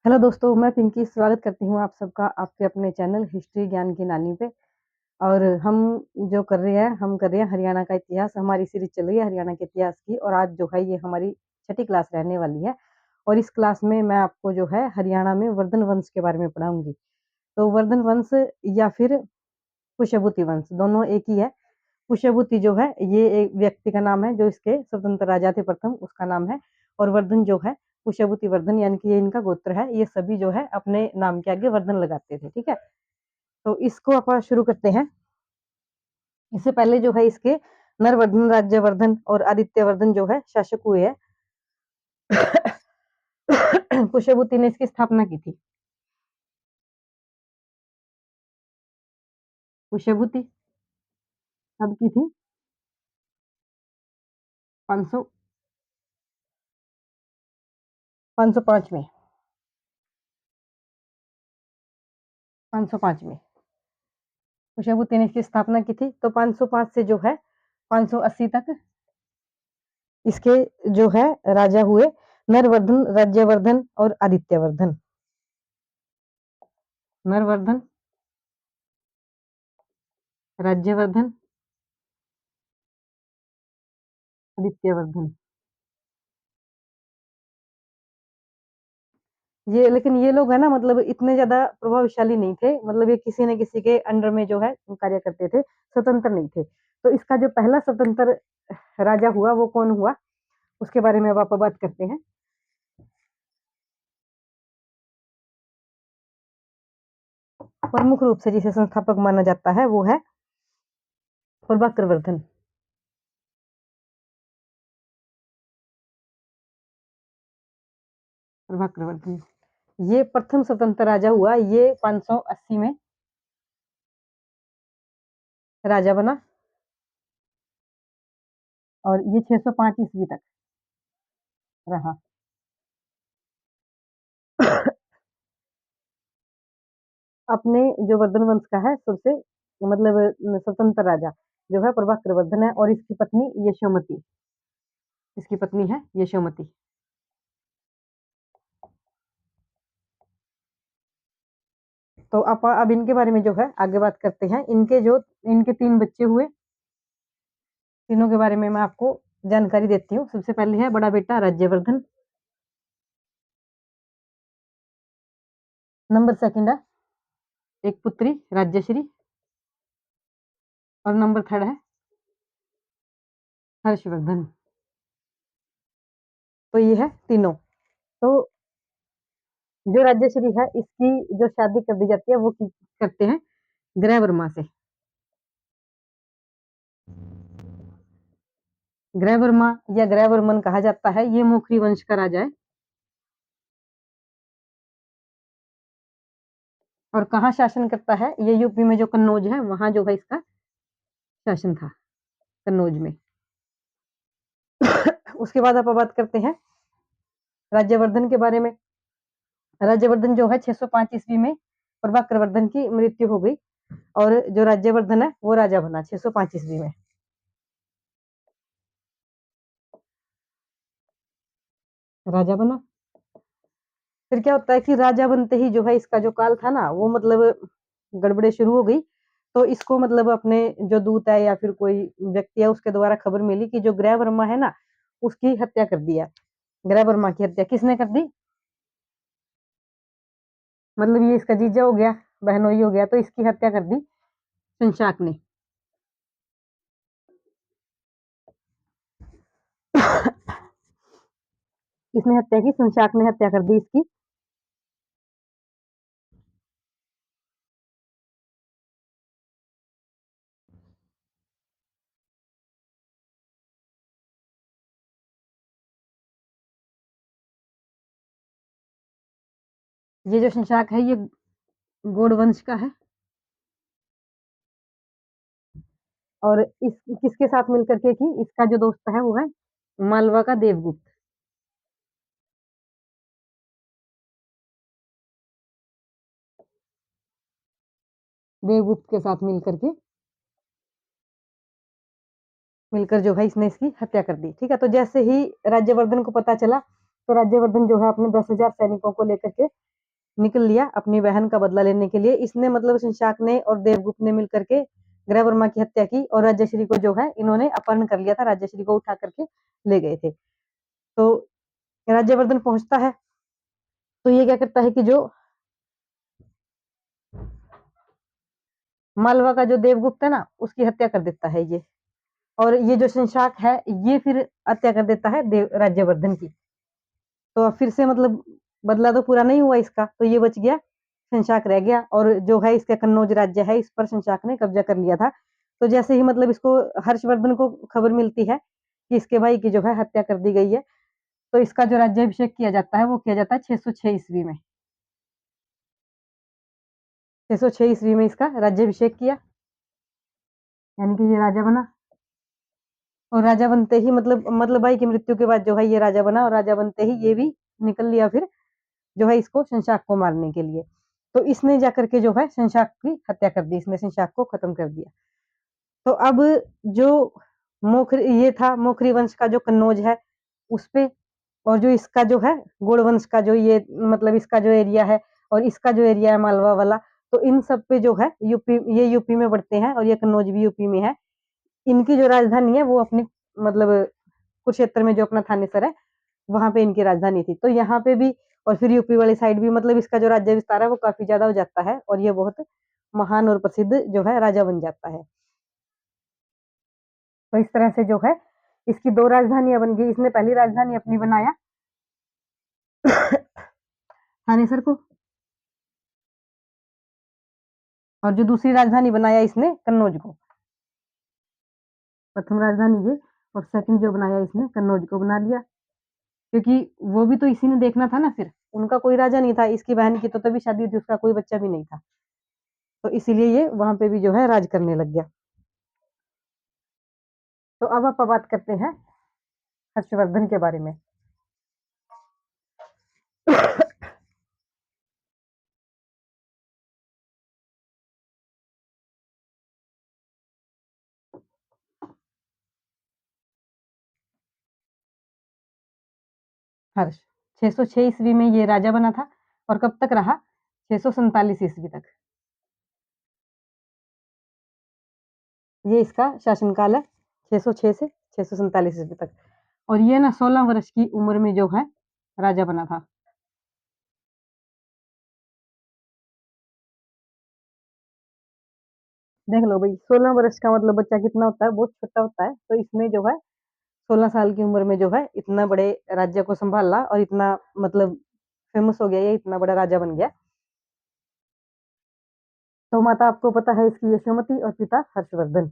Hello दोस्तों, मैं पिंकी स्वागत करती हूँ आप सबका आपके अपने चैनल हिस्ट्री ज्ञान की नानी पे। और हम जो कर रहे हैं हम कर रहे हैं हरियाणा का इतिहास। हमारी सीरीज चल रही है हरियाणा के इतिहास की और आज जो है ये हमारी छठी क्लास रहने वाली है। और इस क्लास में मैं आपको जो है हरियाणा में वर्धन वंश के बारे में पढ़ाऊंगी। तो वर्धन वंश या फिर कुशवुती वंश दोनों एक ही है। कुशवुती जो है ये एक व्यक्ति का नाम है जो इसके स्वतंत्र राजा थे प्रथम, उसका नाम है। और वर्धन जो है कुशवुती वर्धन यानी कि ये इनका गोत्र है। ये सभी जो है अपने नाम के आगे वर्धन लगाते थे। ठीक है, तो इसको अपन शुरू करते हैं। इससे पहले जो है इसके नरवर्धन, राज्यवर्धन और आदित्यवर्धन जो है शासक हुए हैं। कुशवुती ने इसकी स्थापना की थी। कुशवुती कब की थी? 500 505 में। 505 में कुशवुती ने इसकी स्थापना की थी। तो 505 से जो है 580 तक इसके जो है राजा हुए नरवर्धन, राज्यवर्धन और आदित्यवर्धन। नरवर्धन, राज्यवर्धन, आदित्यवर्धन। ये लेकिन ये लोग है ना, मतलब इतने ज्यादा प्रभावशाली नहीं थे। मतलब ये किसी न किसी के अंडर में जो है कार्य करते थे, स्वतंत्र नहीं थे। तो इसका जो पहला स्वतंत्र राजा हुआ वो कौन हुआ, उसके बारे में अब आप बात करते हैं। प्रमुख रूप से जिसे संस्थापक माना जाता है वो है प्रभाकरवर्धन। प्रभाकरवर्धन ये प्रथम स्वतंत्र राजा हुआ। ये 580 में राजा बना और ये 605 ईस्वी तक रहा। अपने जो वर्धन वंश का है सबसे मतलब स्वतंत्र राजा जो है प्रभाकरवर्धन है और इसकी पत्नी यशोमती। इसकी पत्नी है यशोमती। तो अब इनके बारे में जो है आगे बात करते हैं। इनके 3 बच्चे हुए। तीनों के बारे में मैं आपको जानकारी देती हूँ। सबसे पहले है बड़ा बेटा राज्यवर्धन। नंबर सेकंड है एक पुत्री राज्यश्री। और नंबर थर्ड है हर्षवर्धन। तो ये है तीनों। तो जो राज्यश्री है इसकी जो शादी कर दी जाती है वो करते हैं ग्रह वर्मा से। ग्रह वर्मा या ग्रह वर्मन कहा जाता है। ये मोखरी वंश का राजा है। और कहाँ शासन करता है? ये यूपी में जो कन्नौज है वहां जो है इसका शासन था, कन्नौज में। उसके बाद आप बात करते हैं राज्यवर्धन के बारे में। राज्यवर्धन जो है 605 ईस्वी में प्रभाकरवर्धन की मृत्यु हो गई और जो राज्यवर्धन है वो राजा बना 605 ईस्वी में। राजा बना। फिर क्या होता है कि राजा बनते ही जो है इसका जो काल था ना वो मतलब गड़बड़े शुरू हो गई। तो इसको मतलब अपने जो दूत है या फिर कोई व्यक्ति है उसके द्वारा खबर मिली कि जो ग्रह वर्मा है ना उसकी हत्या कर दी है। ग्रह वर्मा की हत्या किसने कर दी? मतलब ये इसका जीजा हो गया, बहनोई हो गया, तो इसकी हत्या कर दी शंशाक ने। इसने हत्या की, शंशाक ने हत्या कर दी इसकी। ये जो शंशाक है ये गौड़ वंश का है। और इस किसके साथ मिलकर के की? इसका जो दोस्त है वो है मालवा का देवगुप्त। देवगुप्त के साथ मिलकर जो है इसने इसकी हत्या कर दी। ठीक है, तो जैसे ही राज्यवर्धन को पता चला तो राज्यवर्धन जो है अपने 10,000 सैनिकों को लेकर के निकल लिया अपनी बहन का बदला लेने के लिए। इसने मतलब शंशाक ने और देवगुप्त ने मिलकर के ग्रह वर्मा की हत्या की और राज्यश्री को जो है इन्होंने अपहरण कर लिया था, राज्यश्री को उठा करके ले गए थे। तो राज्यवर्धन पहुंचता है तो ये क्या करता है कि जो मालवा का जो देवगुप्त है ना उसकी हत्या कर देता है ये, और ये जो शंशाक है ये फिर हत्या कर देता है देव राज्यवर्धन की। तो अब फिर से मतलब बदला तो पूरा नहीं हुआ इसका, तो ये बच गया, शंशाक रह गया, और जो है इसका कन्नौज राज्य है इस पर शंशाक ने कब्जा कर लिया था। तो जैसे ही मतलब इसको हर्षवर्धन को खबर मिलती है कि इसके भाई की जो है हत्या कर दी गई है, तो इसका जो राज्याभिषेक किया जाता है वो किया जाता है 606 ईस्वी में। 606 ईस्वी में इसका राज्याभिषेक किया, यानी कि ये राजा बना। और राजा बनते ही मतलब भाई की मृत्यु के बाद जो है ये राजा बना, और राजा बनते ही ये भी निकल लिया फिर जो है इसको शंशाक को मारने के लिए। तो इसने जाकर के जो है शंशाक की हत्या कर दी, इसने शंशाक को खत्म कर दिया। तो अब जो मोखरी ये था, मोखरी वंश का जो कन्नौज है उस पे, और जो इसका जो है गोड़ वंश का जो ये मतलब इसका जो एरिया है और इसका जो एरिया है मालवा वाला, तो इन सब पे जो है यूपी, ये यूपी में पड़ते हैं और ये कन्नौज भी यूपी में है। इनकी जो राजधानी है वो अपनी मतलब कुरुक्षेत्र में जो अपना थानेसर है वहां पे इनकी राजधानी थी। तो यहाँ पे भी और फिर यूपी वाली साइड भी मतलब इसका जो राज्य विस्तार है वो काफी ज्यादा हो जाता है और ये बहुत महान और प्रसिद्ध जो है राजा बन जाता है। तो इस तरह से जो है इसकी दो राजधानियां बन गई। इसने पहली राजधानी अपनी बनाया थानेसर को, और जो दूसरी राजधानी बनाया इसने कन्नौज को। प्रथम राजधानी ये, और सेकंड जो बनाया इसने कन्नौज को बना लिया, क्योंकि वो भी तो इसी ने देखना था ना, फिर उनका कोई राजा नहीं था, इसकी बहन की तो तभी शादी थी, उसका कोई बच्चा भी नहीं था, तो इसीलिए ये वहां पे भी जो है राज करने लग गया। तो अब आप बात करते हैं हर्षवर्धन के बारे में। हर्ष 606 ईस्वी में ये राजा बना था, और कब तक रहा, 647 ईस्वी तक ये इसका शासनकाल है, 606 से 647 ईस्वी तक। और ये ना 16 वर्ष की उम्र में जो है राजा बना था। देख लो भाई, 16 वर्ष का मतलब बच्चा कितना होता है, बहुत छोटा होता है। तो इसने जो है 16 साल की उम्र में जो है इतना बड़े राज्य को संभाला और इतना मतलब फेमस हो गया, ये इतना बड़ा राजा बन गया। तो माता आपको पता है इसकी यशोमती और पिता हर्षवर्धन।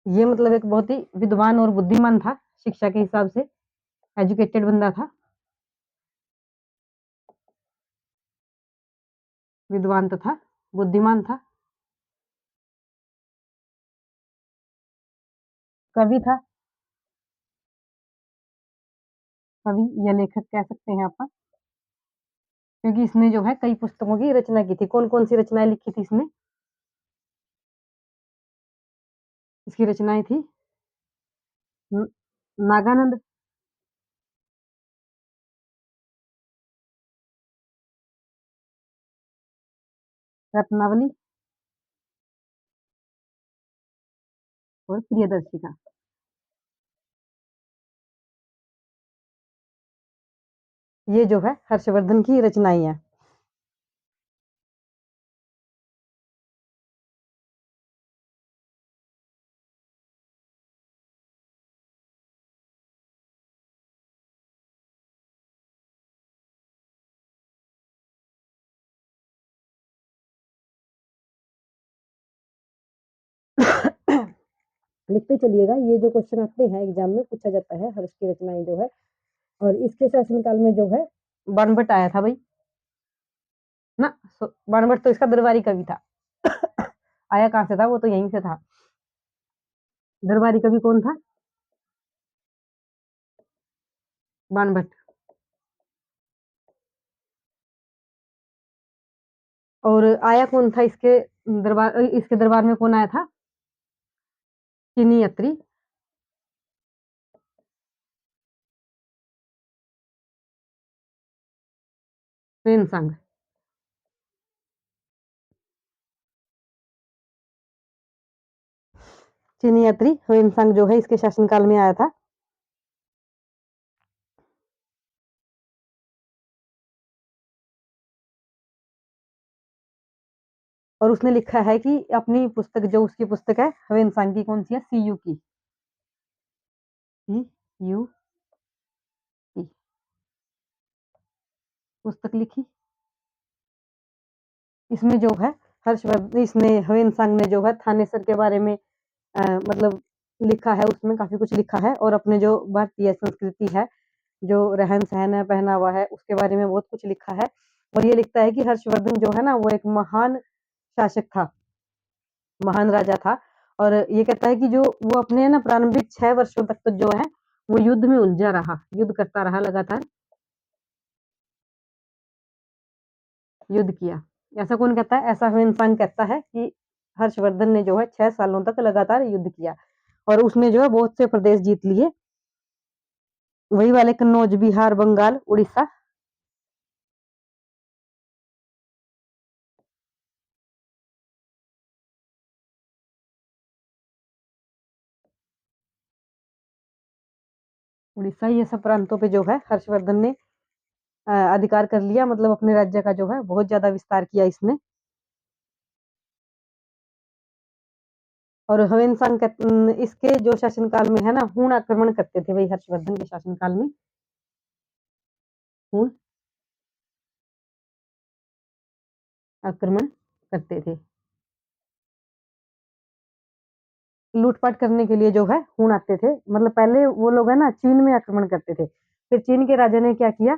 ये मतलब एक बहुत ही विद्वान और बुद्धिमान था, शिक्षा के हिसाब से एजुकेटेड बंदा था, विद्वान तो था, बुद्धिमान था, कवि था, कवि या लेखक कह सकते हैं आप, क्योंकि इसने जो है कई पुस्तकों की रचना की थी। कौन कौन सी रचनाएं लिखी थी इसने, इसकी रचनाएं थी नागानंद, रत्नावली और प्रियदर्शिका। ये जो है हर्षवर्धन की रचनाएं हैं। लिखते चलिएगा, ये जो क्वेश्चन आते हैं एग्जाम में पूछा जाता है, हर्ष की रचनाएं जो है। और इसके शासनकाल में जो है बाणभट्ट आया था भाई ना। बाणभट्ट तो इसका दरबारी कवि था। आया कहाँ से था, वो तो यहीं से था। दरबारी कवि कौन था, बाणभट्ट। और आया कौन था इसके दरबार में कौन आया था, चीनी यात्री ह्वेनसांग। चीनी यात्री ह्वेनसांग जो है इसके शासनकाल में आया था। और उसने लिखा है कि अपनी पुस्तक जो उसकी पुस्तक है ह्वेनसांग की कौन सी है, सीयू की, सीयू की पुस्तक लिखी। इसमें जो है हर्षवर्धन इसने ह्वेनसांग ने जो है थानेसर के बारे में मतलब लिखा है, उसमें काफी कुछ लिखा है और अपने जो भारतीय संस्कृति है, जो रहन सहन है, पहनावा है, उसके बारे में बहुत कुछ लिखा है। और ये लिखता है कि हर्षवर्धन जो है ना वो एक महान शासक था, महान राजा था। और ये कहता है कि जो वो अपने ना प्रारंभिक 6 वर्षों तक तो जो है वो युद्ध में उलझा रहा, युद्ध करता रहा, लगातार युद्ध किया। ऐसा कौन कहता है? ऐसा ह्वेनसांग कहता है कि हर्षवर्धन ने जो है 6 सालों तक लगातार युद्ध किया और उसने जो है बहुत से प्रदेश जीत लिए, वही वाले कन्नौज, बिहार, बंगाल, उड़ीसा। उड़ीसा ये सब प्रांतों पे जो है हर्षवर्धन ने अधिकार कर लिया, मतलब अपने राज्य का जो है बहुत ज्यादा विस्तार किया इसने। और ह्वेनसांग इसके जो शासनकाल में है ना हूण आक्रमण करते थे, वही हर्षवर्धन के शासनकाल में हूण आक्रमण करते थे। लूटपाट करने के लिए जो है हूण आते थे, मतलब पहले वो लोग है ना चीन में आक्रमण करते थे, फिर चीन के राजा ने क्या किया,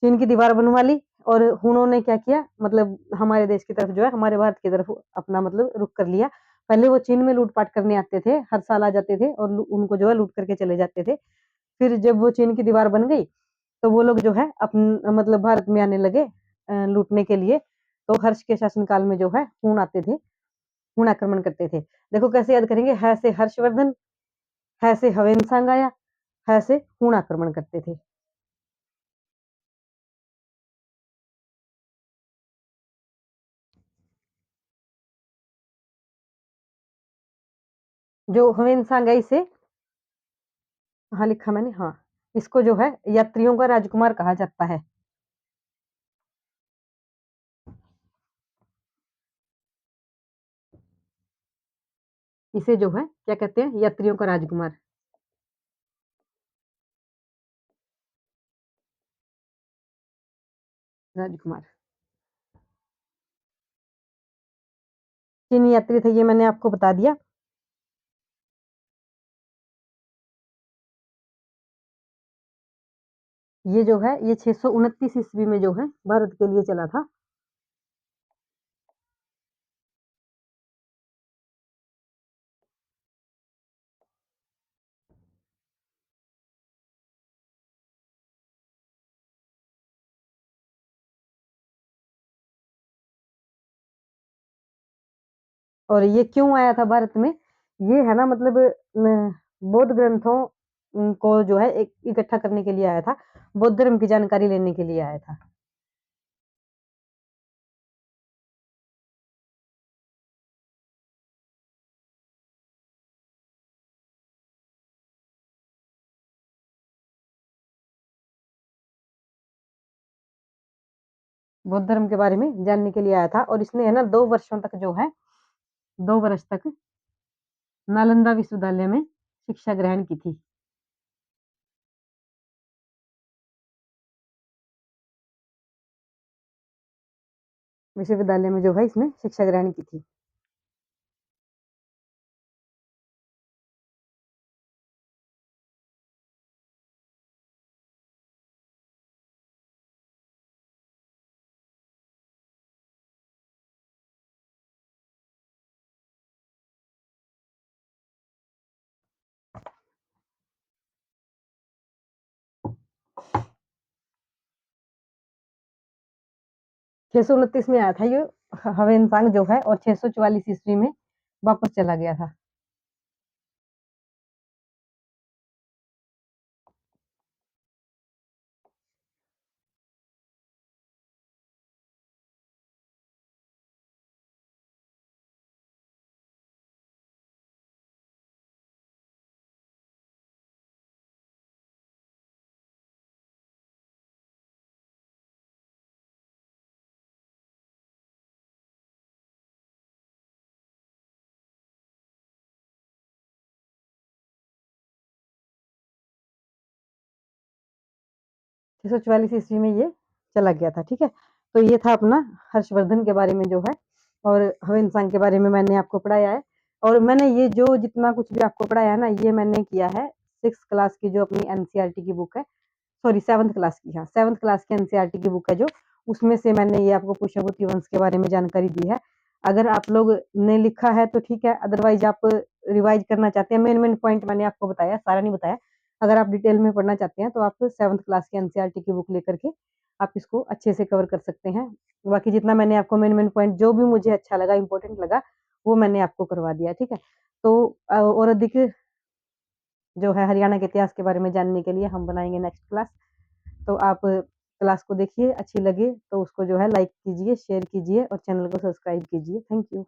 चीन की दीवार बनवा ली और हुनों ने क्या किया, मतलब हमारे देश की तरफ जो है, हमारे भारत की तरफ अपना मतलब रुख कर लिया। पहले वो चीन में लूटपाट करने आते थे, हर साल आ जाते थे और उनको जो है लूट करके चले जाते थे। फिर जब वो चीन की दीवार बन गई तो वो लोग जो है अपन मतलब भारत में आने लगे लूटने के लिए। तो हर्ष के शासनकाल में जो है हूण आते थे, हूण आक्रमण करते थे। देखो कैसे याद करेंगे, है से हर्षवर्धन, है से हवेनसांग आया, है से हूण आक्रमण करते थे। जो हवेनसांग है इसे, हाँ लिखा मैंने, हाँ इसको जो है यात्रियों का राजकुमार कहा जाता है। इसे जो है क्या कहते हैं, यात्रियों का राजकुमार। राजकुमार चीनी यात्री थे, ये मैंने आपको बता दिया। ये जो है ये 629 ईस्वी में जो है भारत के लिए चला था। और ये क्यों आया था भारत में, ये है ना मतलब बौद्ध ग्रंथों को जो है एक इकट्ठा करने के लिए आया था, बौद्ध धर्म की जानकारी लेने के लिए आया था। बौद्ध धर्म के बारे में जानने के लिए आया था और इसने है ना 2 वर्षों तक जो है, 2 वर्ष तक नालंदा विश्वविद्यालय में शिक्षा ग्रहण की थी। विश्वविद्यालय में जो है इसने शिक्षा ग्रहण की थी। 629 में आया था ये हवेनसांग जो है, और 644 ईस्वी में वापस चला गया था। 644 ईस्वी में ये चला गया था, ठीक है। तो ये था अपना हर्षवर्धन के बारे में जो है, और ह्वेनसांग के बारे में मैंने आपको पढ़ाया है। और मैंने ये जो जितना कुछ भी आपको पढ़ाया है ना, ये मैंने किया है 6th क्लास की जो अपनी एनसीईआरटी की बुक है, सॉरी 7th क्लास की, हाँ 7th क्लास की एनसीईआरटी की बुक है जो, उसमें से मैंने ये आपको पुष्यभूति वंश के बारे में जानकारी दी है। अगर आप लोग ने लिखा है तो ठीक है, अदरवाइज आप रिवाइज करना चाहते हैं, मेन पॉइंट मैंने आपको बताया, सारा नहीं बताया। अगर आप डिटेल में पढ़ना चाहते हैं तो आप 7th क्लास की एनसीईआरटी की बुक लेकर के आप इसको अच्छे से कवर कर सकते हैं। बाकी जितना मैंने आपको मेन पॉइंट जो भी मुझे अच्छा लगा, इंपॉर्टेंट लगा, वो मैंने आपको करवा दिया, ठीक है। तो और अधिक जो है हरियाणा के इतिहास के बारे में जानने के लिए हम बनाएंगे नेक्स्ट क्लास। तो आप क्लास को देखिए, अच्छी लगे तो उसको जो है लाइक कीजिए, शेयर कीजिए और चैनल को सब्सक्राइब कीजिए। Thank you.